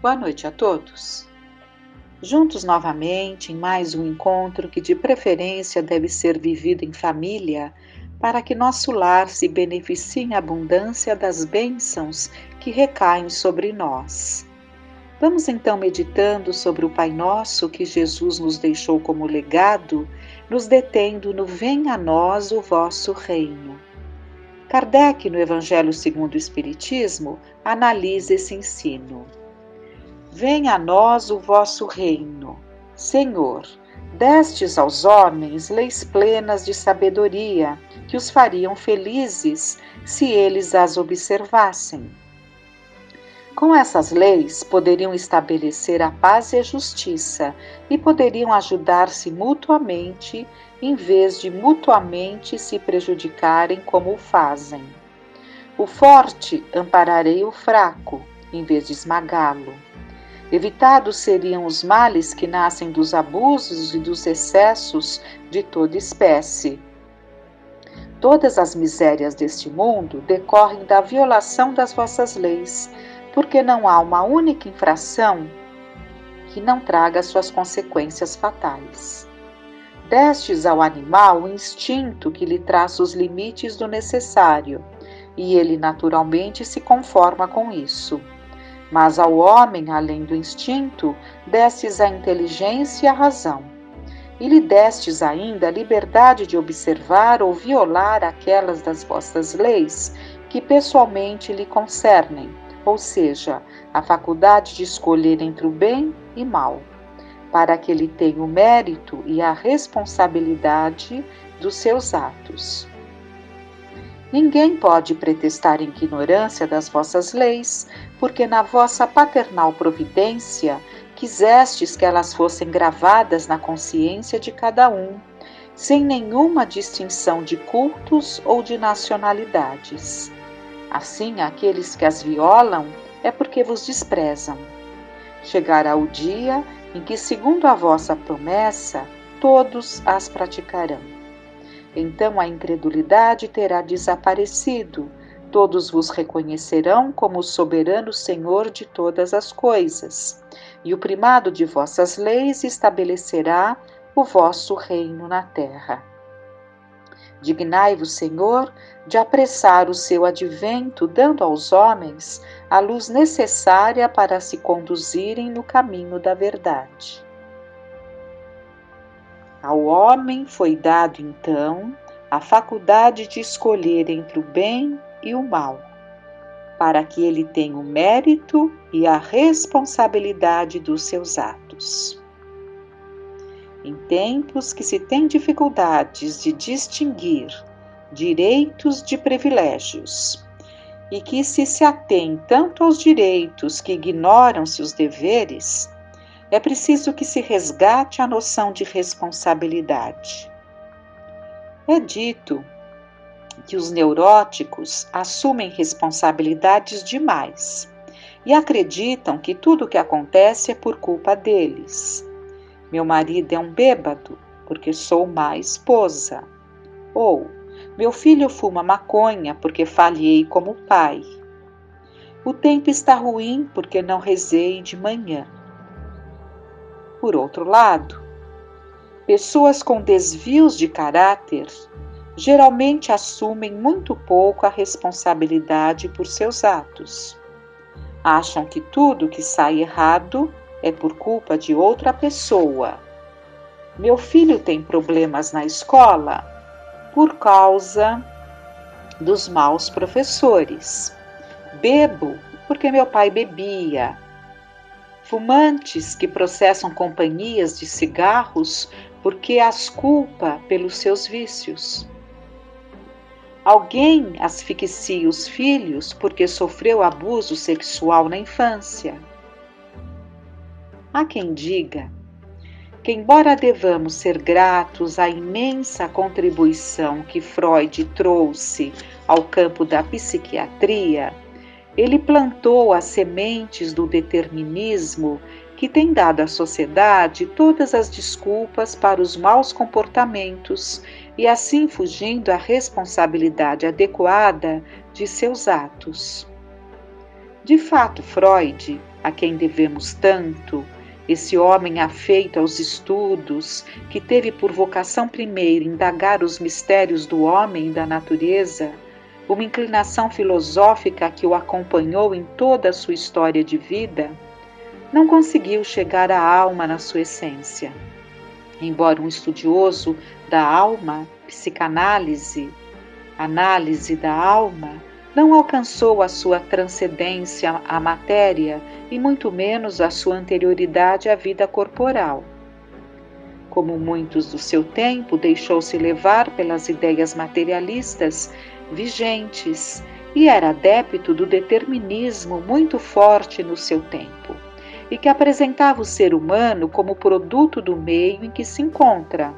Boa noite a todos. Juntos novamente em mais um encontro que de preferência deve ser vivido em família, para que nosso lar se beneficie em abundância das bênçãos que recaem sobre nós. Vamos então meditando sobre o Pai Nosso que Jesus nos deixou como legado, nos detendo no Venha a nós o vosso reino. Kardec, no Evangelho segundo o Espiritismo, analisa esse ensino. Venha a nós o vosso reino. Senhor, destes aos homens leis plenas de sabedoria, que os fariam felizes se eles as observassem. Com essas leis, poderiam estabelecer a paz e a justiça e poderiam ajudar-se mutuamente, em vez de mutuamente se prejudicarem como o fazem. O forte ampararei o fraco, em vez de esmagá-lo. Evitados seriam os males que nascem dos abusos e dos excessos de toda espécie. Todas as misérias deste mundo decorrem da violação das vossas leis, porque não há uma única infração que não traga suas consequências fatais. Destes ao animal o instinto que lhe traça os limites do necessário, e ele naturalmente se conforma com isso. Mas ao homem, além do instinto, destes a inteligência e a razão. E lhe destes ainda a liberdade de observar ou violar aquelas das vossas leis que pessoalmente lhe concernem, ou seja, a faculdade de escolher entre o bem e mal, para que ele tenha o mérito e a responsabilidade dos seus atos. Ninguém pode pretextar ignorância das vossas leis, porque na vossa paternal providência quisestes que elas fossem gravadas na consciência de cada um, sem nenhuma distinção de cultos ou de nacionalidades. Assim, aqueles que as violam é porque vos desprezam. Chegará o dia em que, segundo a vossa promessa, todos as praticarão. Então a incredulidade terá desaparecido, todos vos reconhecerão como o soberano Senhor de todas as coisas, e o primado de vossas leis estabelecerá o vosso reino na terra. Dignai-vos, Senhor, de apressar o seu advento, dando aos homens a luz necessária para se conduzirem no caminho da verdade. Ao homem foi dado, então, a faculdade de escolher entre o bem e o mal, para que ele tenha o mérito e a responsabilidade dos seus atos. Em tempos que se tem dificuldades de distinguir direitos de privilégios, e que se atém tanto aos direitos que ignoram-se os deveres, é preciso que se resgate a noção de responsabilidade. É dito que os neuróticos assumem responsabilidades demais e acreditam que tudo o que acontece é por culpa deles. Meu marido é um bêbado porque sou má esposa. Ou, meu filho fuma maconha porque falhei como pai. O tempo está ruim porque não rezei de manhã. Por outro lado, pessoas com desvios de caráter geralmente assumem muito pouco a responsabilidade por seus atos. Acham que tudo que sai errado é por culpa de outra pessoa. Meu filho tem problemas na escola por causa dos maus professores. Bebo porque meu pai bebia. Fumantes que processam companhias de cigarros porque as culpa pelos seus vícios. Alguém asfixia os filhos porque sofreu abuso sexual na infância. Há quem diga que, embora devamos ser gratos à imensa contribuição que Freud trouxe ao campo da psiquiatria, ele plantou as sementes do determinismo que tem dado à sociedade todas as desculpas para os maus comportamentos e assim fugindo à responsabilidade adequada de seus atos. De fato, Freud a quem devemos tanto, esse homem afeito aos estudos, que teve por vocação primeira indagar os mistérios do homem e da natureza, uma inclinação filosófica que o acompanhou em toda a sua história de vida, não conseguiu chegar à alma na sua essência. Embora um estudioso da alma, psicanálise, análise da alma, não alcançou a sua transcendência à matéria e muito menos a sua anterioridade à vida corporal. Como muitos do seu tempo, deixou-se levar pelas ideias materialistas vigentes e era adepto do determinismo muito forte no seu tempo, e que apresentava o ser humano como produto do meio em que se encontra,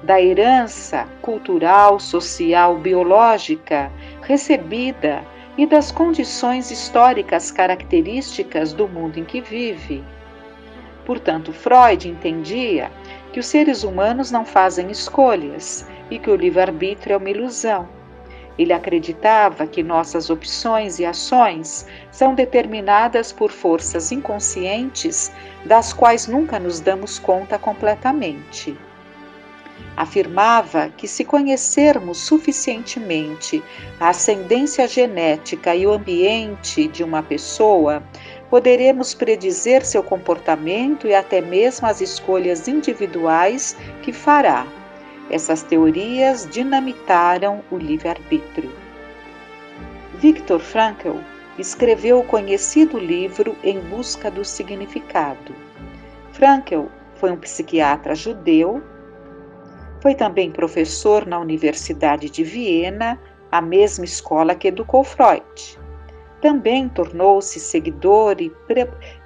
da herança cultural, social, biológica recebida e das condições históricas características do mundo em que vive. Portanto, Freud entendia que os seres humanos não fazem escolhas e que o livre-arbítrio é uma ilusão. Ele acreditava que nossas opções e ações são determinadas por forças inconscientes das quais nunca nos damos conta completamente. Afirmava que, se conhecermos suficientemente a ascendência genética e o ambiente de uma pessoa, poderemos predizer seu comportamento e até mesmo as escolhas individuais que fará. Essas teorias dinamitaram o livre-arbítrio. Viktor Frankl escreveu o conhecido livro Em Busca do Significado. Frankl foi um psiquiatra judeu. Foi também professor na Universidade de Viena, a mesma escola que educou Freud. Também tornou-se seguidor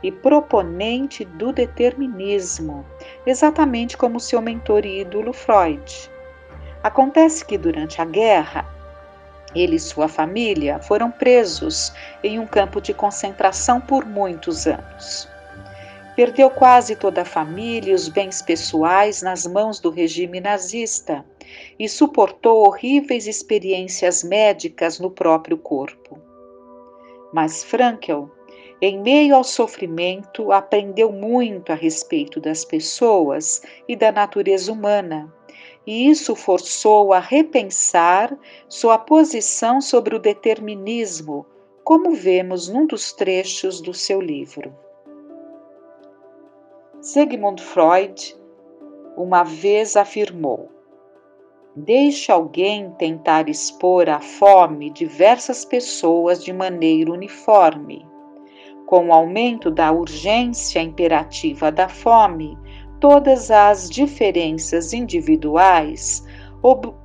e proponente do determinismo, exatamente como seu mentor e ídolo Freud. Acontece que durante a guerra, ele e sua família foram presos em um campo de concentração por muitos anos. Perdeu quase toda a família e os bens pessoais nas mãos do regime nazista e suportou horríveis experiências médicas no próprio corpo. Mas Frankl, em meio ao sofrimento, aprendeu muito a respeito das pessoas e da natureza humana, e isso forçou a repensar sua posição sobre o determinismo, como vemos num dos trechos do seu livro. Sigmund Freud uma vez afirmou: deixe alguém tentar expor à fome diversas pessoas de maneira uniforme. Com o aumento da urgência imperativa da fome, todas as diferenças individuais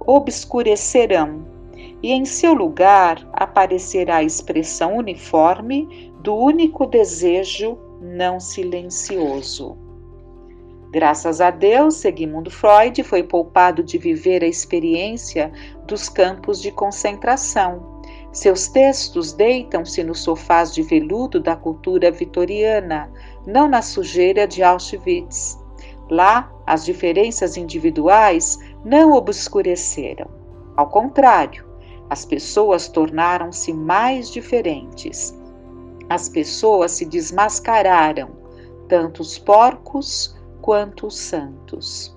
obscurecerão e em seu lugar aparecerá a expressão uniforme do único desejo não silencioso. Graças a Deus, Sigmund Freud foi poupado de viver a experiência dos campos de concentração. Seus textos deitam-se nos sofás de veludo da cultura vitoriana, não na sujeira de Auschwitz. Lá, as diferenças individuais não obscureceram. Ao contrário, as pessoas tornaram-se mais diferentes. As pessoas se desmascararam, tanto os porcos quanto os santos.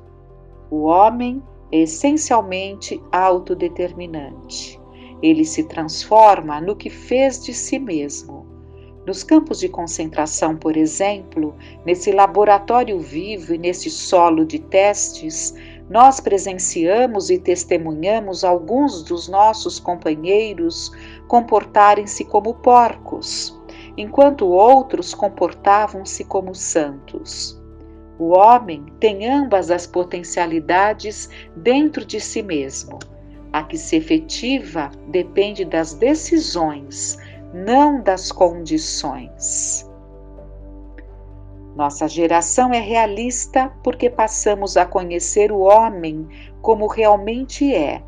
O homem é essencialmente autodeterminante. Ele se transforma no que fez de si mesmo. Nos campos de concentração, por exemplo, nesse laboratório vivo e nesse solo de testes, nós presenciamos e testemunhamos alguns dos nossos companheiros comportarem-se como porcos, enquanto outros comportavam-se como santos. O homem tem ambas as potencialidades dentro de si mesmo. A que se efetiva depende das decisões, não das condições. Nossa geração é realista porque passamos a conhecer o homem como realmente é.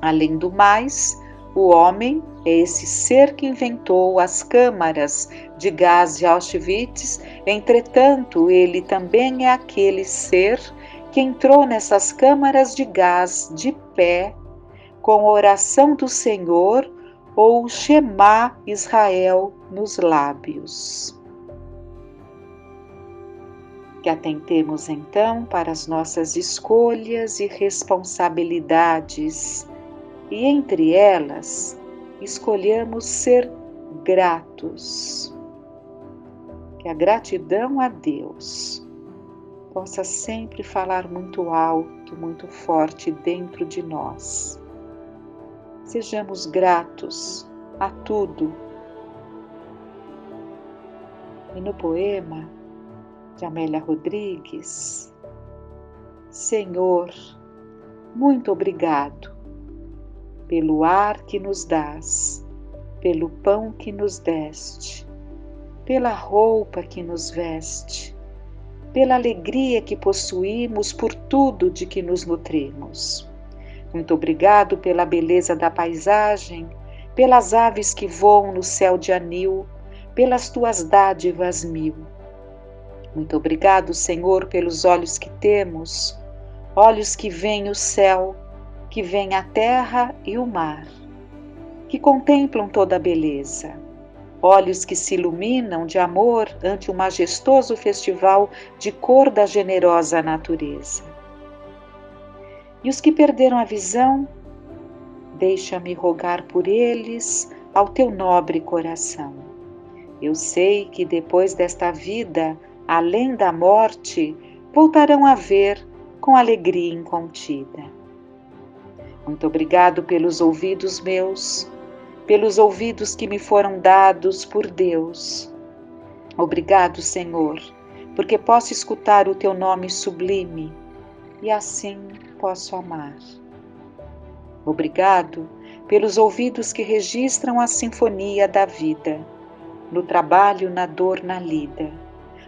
Além do mais, o homem é esse ser que inventou as câmaras de gás de Auschwitz, entretanto, ele também é aquele ser que entrou nessas câmaras de gás de pé, com a oração do Senhor ou o Shema Israel nos lábios. Que atentemos então para as nossas escolhas e responsabilidades e entre elas escolhamos ser gratos. Que a gratidão a Deus possa sempre falar muito alto, muito forte dentro de nós. Sejamos gratos a tudo. E no poema de Amélia Rodrigues, Senhor, muito obrigado pelo ar que nos dás, pelo pão que nos deste, pela roupa que nos veste, pela alegria que possuímos, por tudo de que nos nutrimos. Muito obrigado pela beleza da paisagem, pelas aves que voam no céu de anil, pelas tuas dádivas mil. Muito obrigado, Senhor, pelos olhos que temos, olhos que veem o céu, que veem a terra e o mar, que contemplam toda a beleza, olhos que se iluminam de amor ante o majestoso festival de cor da generosa natureza. E os que perderam a visão, deixa-me rogar por eles ao teu nobre coração. Eu sei que depois desta vida, além da morte, voltarão a ver com alegria incontida. Muito obrigado pelos ouvidos meus, pelos ouvidos que me foram dados por Deus. Obrigado, Senhor, porque posso escutar o teu nome sublime e assim posso amar. Obrigado pelos ouvidos que registram a sinfonia da vida, no trabalho, na dor, na lida,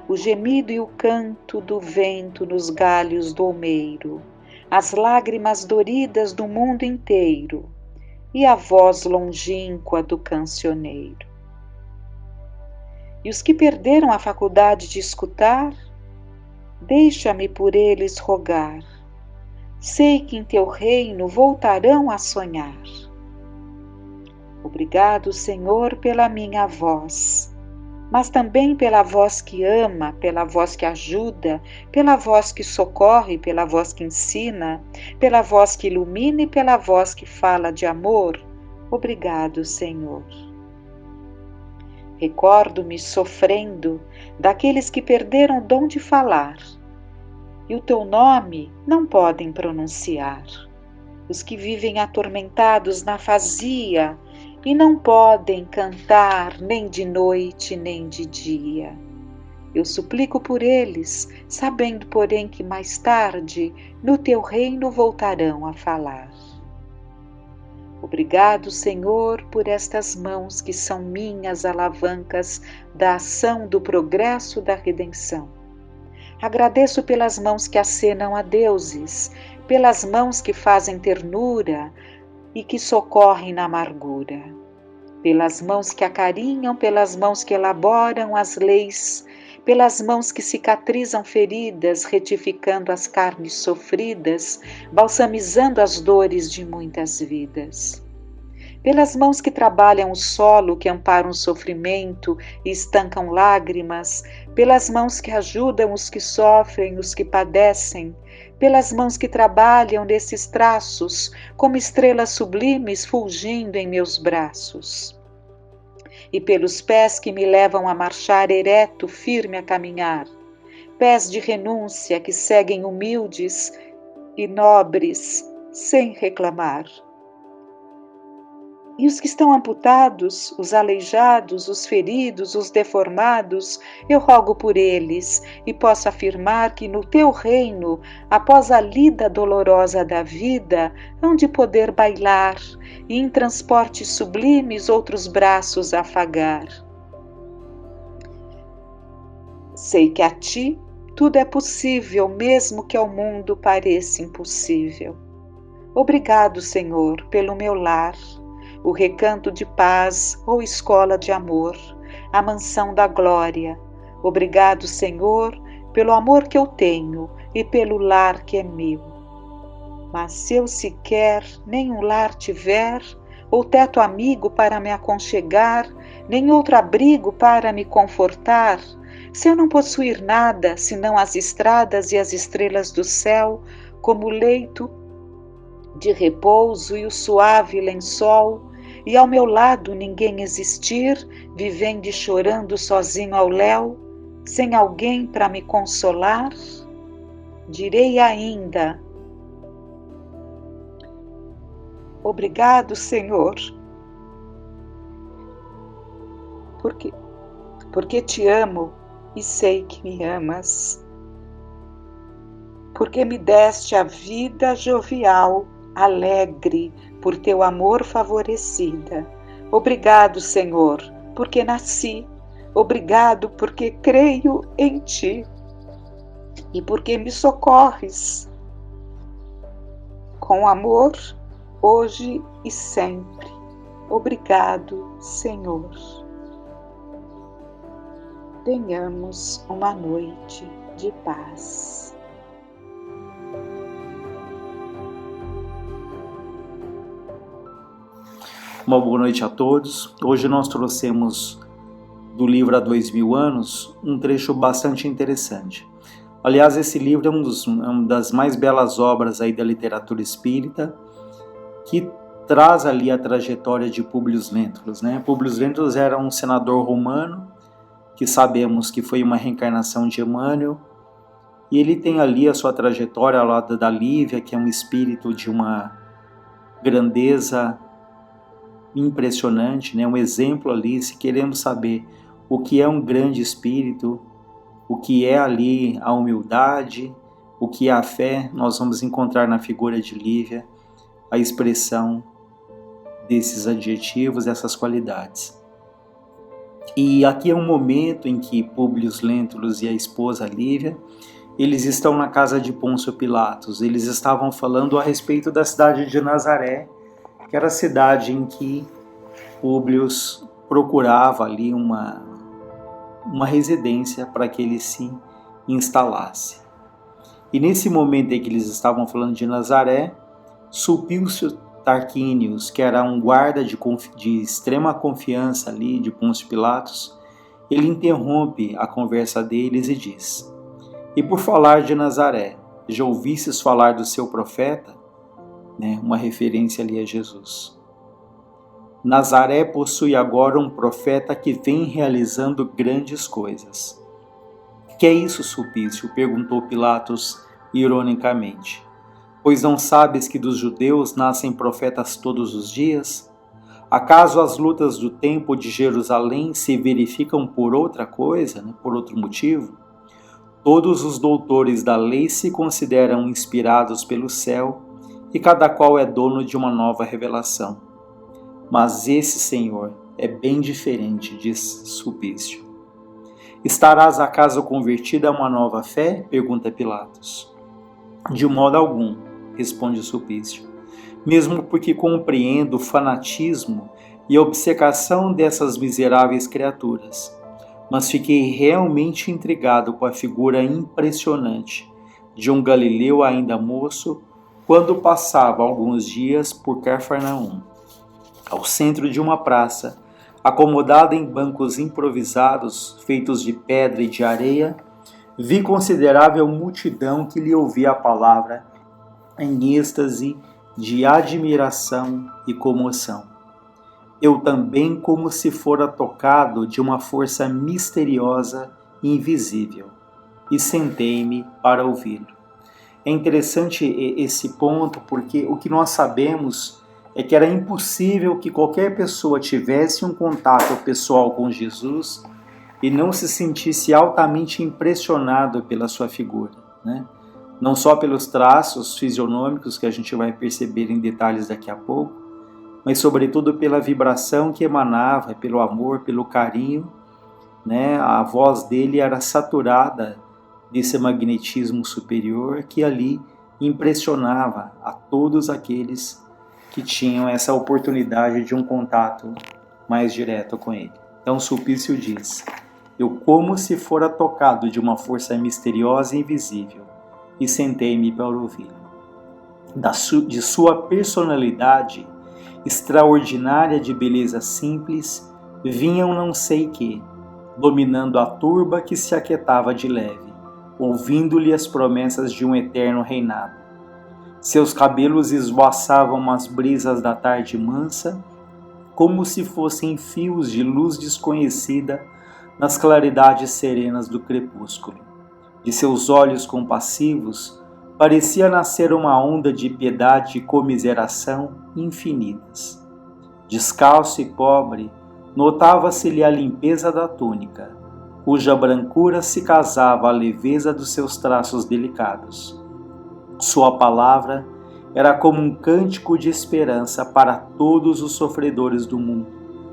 o gemido e o canto do vento nos galhos do olmeiro, as lágrimas doridas do mundo inteiro e a voz longínqua do cancioneiro. E os que perderam a faculdade de escutar, deixa-me por eles rogar. Sei que em teu reino voltarão a sonhar. Obrigado, Senhor, pela minha voz, mas também pela voz que ama, pela voz que ajuda, pela voz que socorre, pela voz que ensina, pela voz que ilumina e pela voz que fala de amor. Obrigado, Senhor. Recordo-me sofrendo daqueles que perderam o dom de falar e o teu nome não podem pronunciar. Os que vivem atormentados na afasia e não podem cantar nem de noite nem de dia. Eu suplico por eles, sabendo, porém, que mais tarde no teu reino voltarão a falar. Obrigado, Senhor, por estas mãos que são minhas alavancas da ação do progresso da redenção. Agradeço pelas mãos que acenam a deuses, pelas mãos que fazem ternura e que socorrem na amargura, pelas mãos que acarinham, pelas mãos que elaboram as leis, pelas mãos que cicatrizam feridas, retificando as carnes sofridas, balsamizando as dores de muitas vidas. Pelas mãos que trabalham o solo, que amparam o sofrimento e estancam lágrimas, pelas mãos que ajudam os que sofrem, os que padecem, pelas mãos que trabalham nesses traços, como estrelas sublimes fulgindo em meus braços. E pelos pés que me levam a marchar ereto, firme a caminhar, pés de renúncia que seguem humildes e nobres, sem reclamar. E os que estão amputados, os aleijados, os feridos, os deformados, eu rogo por eles e posso afirmar que no teu reino, após a lida dolorosa da vida, hão de poder bailar e em transportes sublimes outros braços afagar. Sei que a ti tudo é possível, mesmo que ao mundo pareça impossível. Obrigado, Senhor, pelo meu lar, o recanto de paz ou escola de amor, a mansão da glória. Obrigado, Senhor, pelo amor que eu tenho e pelo lar que é meu. Mas se eu sequer nenhum lar tiver, ou teto amigo para me aconchegar, nem outro abrigo para me confortar, Se eu não possuir nada, senão as estradas e as estrelas do céu, como o leito de repouso e o suave lençol, e ao meu lado ninguém existir, vivendo e chorando sozinho ao léu, sem alguém para me consolar, direi ainda: obrigado, Senhor, porque te amo e sei que me amas, porque me deste a vida jovial, alegre, por teu amor favorecida. Obrigado, Senhor, porque nasci. Obrigado, porque creio em ti e porque me socorres com amor, hoje e sempre. Obrigado, Senhor. Tenhamos uma noite de paz. Uma boa noite a todos. Hoje nós trouxemos do livro Há 2000 anos um trecho bastante interessante. Aliás, esse livro é uma das mais belas obras aí da literatura espírita, que traz ali a trajetória de Públio Lentulus, né? Públio Lentulus era um senador romano, que sabemos que foi uma reencarnação de Emmanuel, e ele tem ali a sua trajetória ao lado da Lívia, que é um espírito de uma grandeza impressionante, né? Um exemplo ali, se queremos saber o que é um grande espírito, o que é ali a humildade, o que é a fé, nós vamos encontrar na figura de Lívia a expressão desses adjetivos, dessas qualidades. E aqui é um momento em que Públio Lentulus e a esposa Lívia, eles estão na casa de Pôncio Pilatos, eles estavam falando a respeito da cidade de Nazaré, que era a cidade em que Públio procurava ali uma residência para que ele se instalasse. E nesse momento em que eles estavam falando de Nazaré, Sulpício Tarquínios, que era um guarda de extrema confiança ali de Pôncio Pilatos, ele interrompe a conversa deles e diz: "E por falar de Nazaré, já ouvistes falar do seu profeta?" Né? Uma referência ali a Jesus. Nazaré possui agora um profeta que vem realizando grandes coisas. "Que é isso, Sulpício?" perguntou Pilatos ironicamente. "Pois não sabes que dos judeus nascem profetas todos os dias? Acaso as lutas do templo de Jerusalém se verificam por outra coisa, né? Por outro motivo? Todos os doutores da lei se consideram inspirados pelo céu e cada qual é dono de uma nova revelação. Mas esse Senhor é bem diferente", diz Sulpício. "Estarás acaso convertido a uma nova fé?" pergunta Pilatos. "De modo algum", responde Sulpício, "mesmo porque compreendo o fanatismo e a obcecação dessas miseráveis criaturas. Mas fiquei realmente intrigado com a figura impressionante de um galileu ainda moço quando passava alguns dias por Cafarnaum. Ao centro de uma praça, acomodada em bancos improvisados feitos de pedra e de areia, vi considerável multidão que lhe ouvia a palavra em êxtase de admiração e comoção. Eu também, como se fora tocado de uma força misteriosa e invisível, e sentei-me para ouvi-lo." É interessante esse ponto, porque o que nós sabemos é que era impossível que qualquer pessoa tivesse um contato pessoal com Jesus e não se sentisse altamente impressionado pela sua figura, né? Não só pelos traços fisionômicos que a gente vai perceber em detalhes daqui a pouco, mas sobretudo pela vibração que emanava, pelo amor, pelo carinho, né? A voz dele era saturada desse magnetismo superior que ali impressionava a todos aqueles que tinham essa oportunidade de um contato mais direto com ele. Então Sulpício diz: "Eu como se fora tocado de uma força misteriosa e invisível, e sentei-me para ouvi-lo. De sua personalidade extraordinária de beleza simples, vinham não sei que, dominando a turba que se aquietava de leve, ouvindo-lhe as promessas de um eterno reinado. Seus cabelos esvoaçavam as brisas da tarde mansa, como se fossem fios de luz desconhecida nas claridades serenas do crepúsculo. De seus olhos compassivos parecia nascer uma onda de piedade e comiseração infinitas. Descalço e pobre, notava-se-lhe a limpeza da túnica, cuja brancura se casava à leveza dos seus traços delicados. Sua palavra era como um cântico de esperança para todos os sofredores do mundo,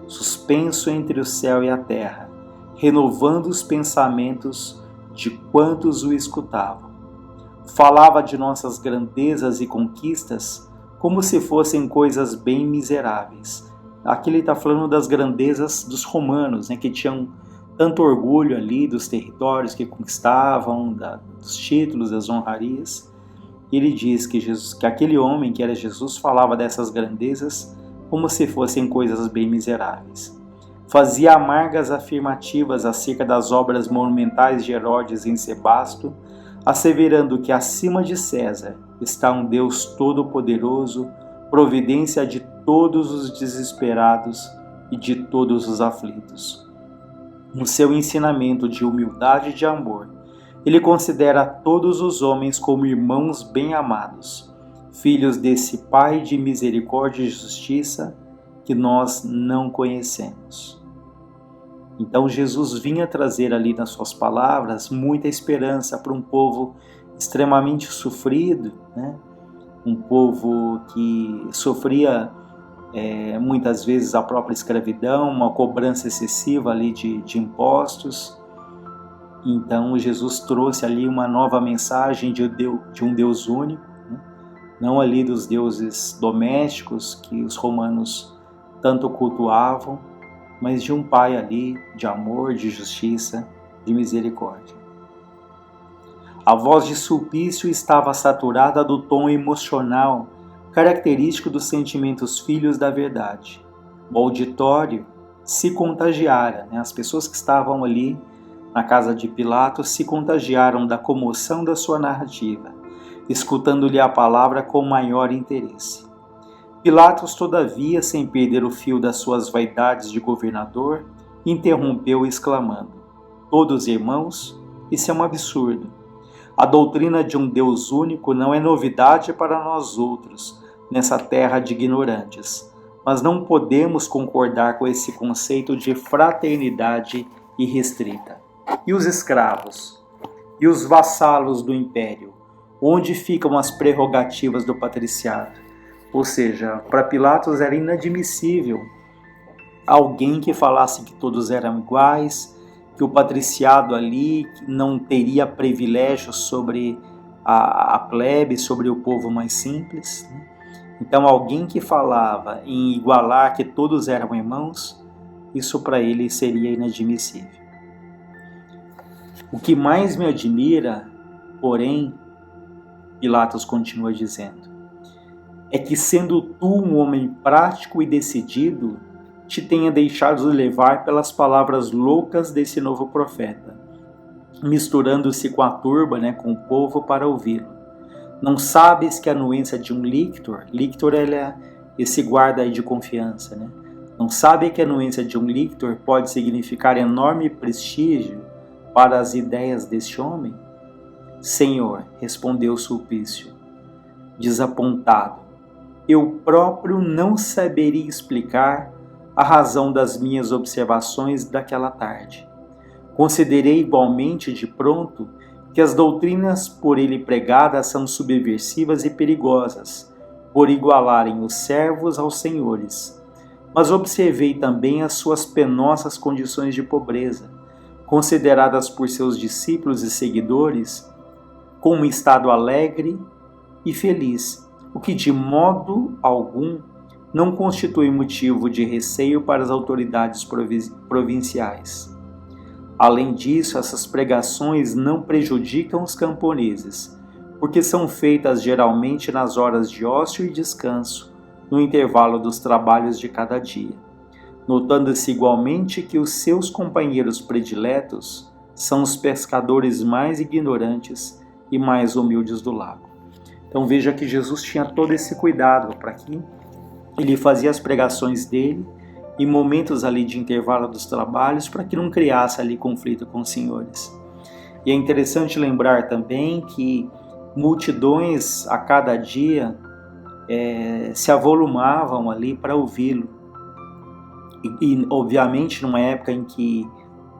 suspenso entre o céu e a terra, renovando os pensamentos de quantos o escutavam. Falava de nossas grandezas e conquistas como se fossem coisas bem miseráveis. Aqui ele está falando das grandezas dos romanos, que tinham tanto orgulho ali dos territórios que conquistavam, dos títulos, das honrarias. Ele diz que aquele homem que era Jesus falava dessas grandezas como se fossem coisas bem miseráveis. Fazia amargas afirmativas acerca das obras monumentais de Herodes em Sebasto, asseverando que acima de César está um Deus todo-poderoso, providência de todos os desesperados e de todos os aflitos. No seu ensinamento de humildade e de amor, ele considera todos os homens como irmãos bem-amados, filhos desse Pai de misericórdia e justiça que nós não conhecemos. Então Jesus vinha trazer ali nas suas palavras muita esperança para um povo extremamente sofrido, um povo que sofria muitas vezes a própria escravidão, uma cobrança excessiva ali de impostos. Então Jesus trouxe ali uma nova mensagem de um Deus único, não ali dos deuses domésticos que os romanos tanto cultuavam, mas de um Pai ali de amor, de justiça, de misericórdia. A voz de Sulpício estava saturada do tom emocional característico dos sentimentos filhos da verdade. O auditório se contagiara, as pessoas que estavam ali na casa de Pilatos se contagiaram da comoção da sua narrativa, escutando-lhe a palavra com maior interesse. Pilatos, todavia, sem perder o fio das suas vaidades de governador, interrompeu exclamando: "Todos irmãos, isso é um absurdo. A doutrina de um Deus único não é novidade para nós outros, nessa terra de ignorantes, mas não podemos concordar com esse conceito de fraternidade irrestrita. E os escravos? E os vassalos do império? Onde ficam as prerrogativas do patriciado?" Ou seja, para Pilatos era inadmissível alguém que falasse que todos eram iguais, que o patriciado ali não teria privilégios sobre a plebe, sobre o povo mais simples. Então alguém que falava em igualar que todos eram irmãos, isso para ele seria inadmissível. O que mais me admira, porém, Pilatos continua dizendo, é que sendo tu um homem prático e decidido, te tenha deixado levar pelas palavras loucas desse novo profeta, misturando-se com a turba, com o povo para ouvi-lo. Não sabes que a anuência de um lictor é esse guarda aí de confiança, Não sabe que a anuência de um lictor pode significar enorme prestígio para as ideias deste homem? Senhor, respondeu Sulpício, desapontado, eu próprio não saberia explicar a razão das minhas observações daquela tarde. Considerei igualmente de pronto que as doutrinas por ele pregadas são subversivas e perigosas, por igualarem os servos aos senhores. Mas observei também as suas penosas condições de pobreza, consideradas por seus discípulos e seguidores como um estado alegre e feliz, o que de modo algum não constitui motivo de receio para as autoridades provinciais. Além disso, essas pregações não prejudicam os camponeses, porque são feitas geralmente nas horas de ócio e descanso, no intervalo dos trabalhos de cada dia. notando-se igualmente que os seus companheiros prediletos são os pescadores mais ignorantes e mais humildes do lago. Então veja que Jesus tinha todo esse cuidado para que ele fazia as pregações dele em momentos ali de intervalo dos trabalhos para que não criasse ali conflito com os senhores. E é interessante lembrar também que multidões a cada dia se avolumavam ali para ouvi-lo. E obviamente numa época em que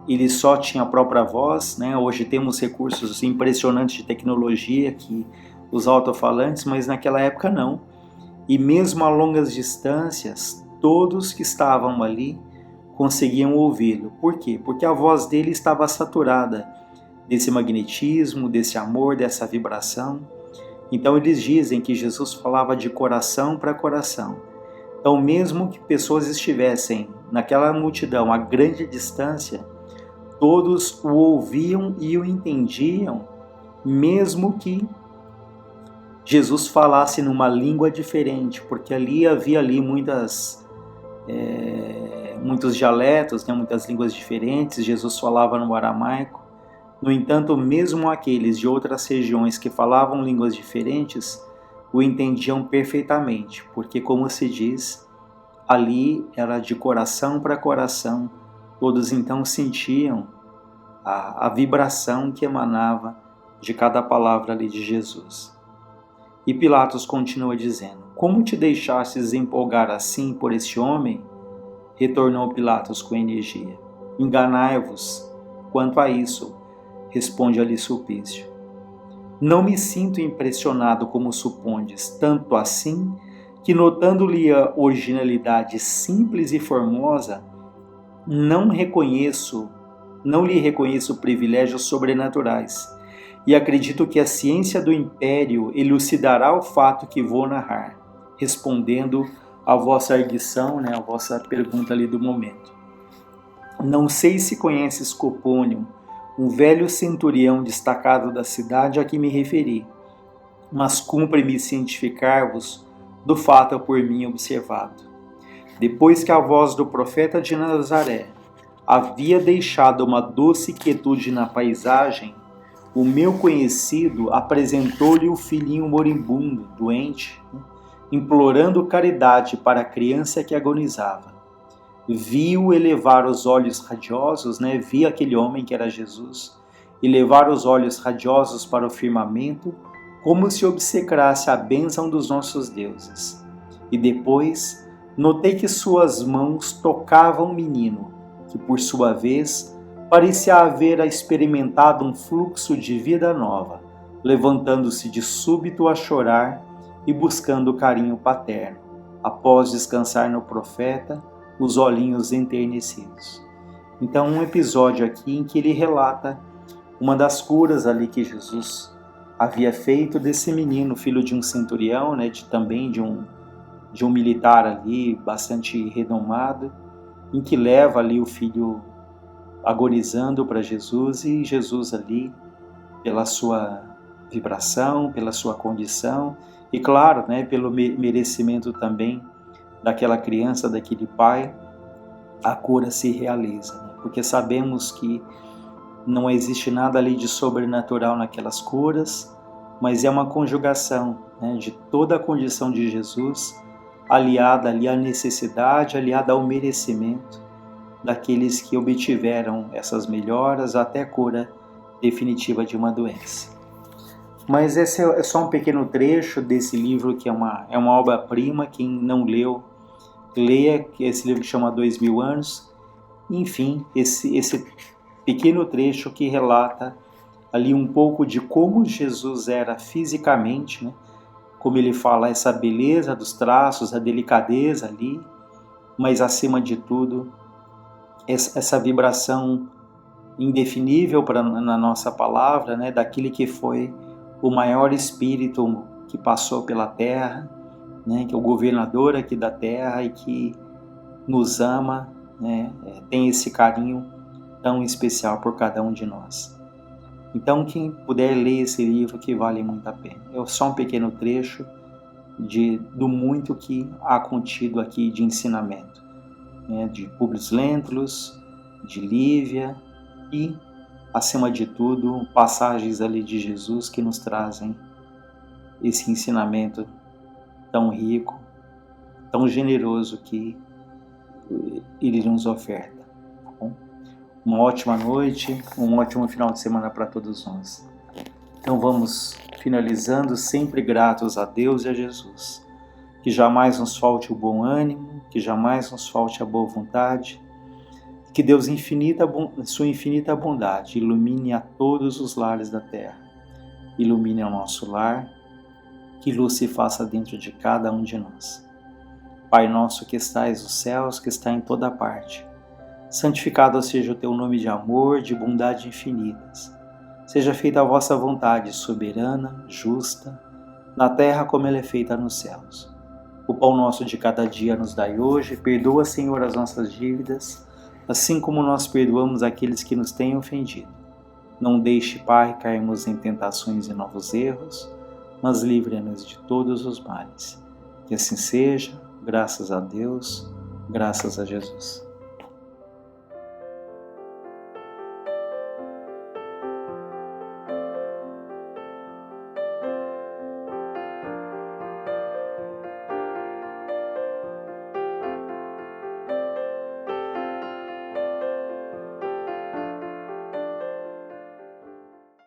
ele só tinha a própria voz, né? Hoje temos recursos impressionantes de tecnologia, que os alto-falantes, mas naquela época não. E mesmo a longas distâncias, todos que estavam ali conseguiam ouvi-lo. Por quê? Porque a voz dele estava saturada desse magnetismo, desse amor, dessa vibração. Então eles dizem que Jesus falava de coração para coração. Então mesmo que pessoas estivessem naquela multidão a grande distância, todos o ouviam e o entendiam, mesmo que Jesus falasse numa língua diferente, porque havia muitos dialetos, né, muitas línguas diferentes. Jesus falava no aramaico. No entanto, mesmo aqueles de outras regiões que falavam línguas diferentes, o entendiam perfeitamente, porque, como se diz, ali era de coração para coração. Todos então sentiam a vibração que emanava de cada palavra ali de Jesus. E Pilatos continua dizendo: como te deixastes empolgar assim por este homem? Retornou Pilatos com energia. Enganai-vos quanto a isso, responde-lhe Sulpício. Não me sinto impressionado como supondes, tanto assim que, notando-lhe a originalidade simples e formosa, não lhe reconheço privilégios sobrenaturais, e acredito que a ciência do império elucidará o fato que vou narrar, respondendo à vossa arguição, a vossa pergunta ali do momento. Não sei se conheces Copônio, um velho centurião destacado da cidade a que me referi, mas cumpre-me cientificar-vos do fato por mim observado. Depois que a voz do profeta de Nazaré havia deixado uma doce quietude na paisagem, o meu conhecido apresentou-lhe o filhinho moribundo, doente, implorando caridade para a criança que agonizava. Viu elevar os olhos radiosos, vi aquele homem que era Jesus, elevar os olhos radiosos para o firmamento, como se obsecrasse a bênção dos nossos deuses. E depois notei que suas mãos tocavam o menino, que por sua vez parecia haver experimentado um fluxo de vida nova, levantando-se de súbito a chorar e buscando o carinho paterno, após descansar no profeta os olhinhos enternecidos. Então, um episódio aqui em que ele relata uma das curas ali que Jesus havia feito desse menino, filho de um centurião, também de um militar ali bastante renomado, em que leva ali o filho agonizando para Jesus, e Jesus ali, pela sua vibração, pela sua condição, e claro, pelo merecimento também daquela criança, daquele pai, a cura se realiza, porque sabemos que não existe nada ali de sobrenatural naquelas curas, mas é uma conjugação de toda a condição de Jesus, aliada ali à necessidade, aliada ao merecimento daqueles que obtiveram essas melhoras até a cura definitiva de uma doença. Mas esse é só um pequeno trecho desse livro, que é uma obra-prima. Quem não leu, leia, que esse livro que chama 2000 anos. Enfim, esse pequeno trecho que relata ali um pouco de como Jesus era fisicamente, como ele fala, essa beleza dos traços, a delicadeza ali, mas acima de tudo, essa vibração indefinível na nossa palavra, daquele que foi o maior espírito que passou pela terra, que é o governador aqui da terra e que nos ama, tem esse carinho tão especial por cada um de nós. Então, quem puder ler esse livro, que vale muito a pena. É só um pequeno trecho do muito que há contido aqui de ensinamento. de Públio Lentulus, de Lívia e, acima de tudo, passagens ali de Jesus que nos trazem esse ensinamento tão rico, tão generoso que Ele nos oferta. Tá bom? Uma ótima noite, um ótimo final de semana para todos nós. Então vamos finalizando, sempre gratos a Deus e a Jesus. Que jamais nos falte o bom ânimo, que jamais nos falte a boa vontade, que Deus sua infinita bondade ilumine a todos os lares da terra, ilumine o nosso lar, que luz se faça dentro de cada um de nós. Pai nosso que estais nos céus, que está em toda parte, santificado seja o teu nome de amor, de bondade infinitas. Seja feita a vossa vontade soberana, justa, na terra como ela é feita nos céus. O pão nosso de cada dia nos dai hoje, perdoa, Senhor, as nossas dívidas, assim como nós perdoamos aqueles que nos têm ofendido. Não deixe, Pai, cairmos em tentações e novos erros, mas livre-nos de todos os males. Que assim seja, graças a Deus, graças a Jesus.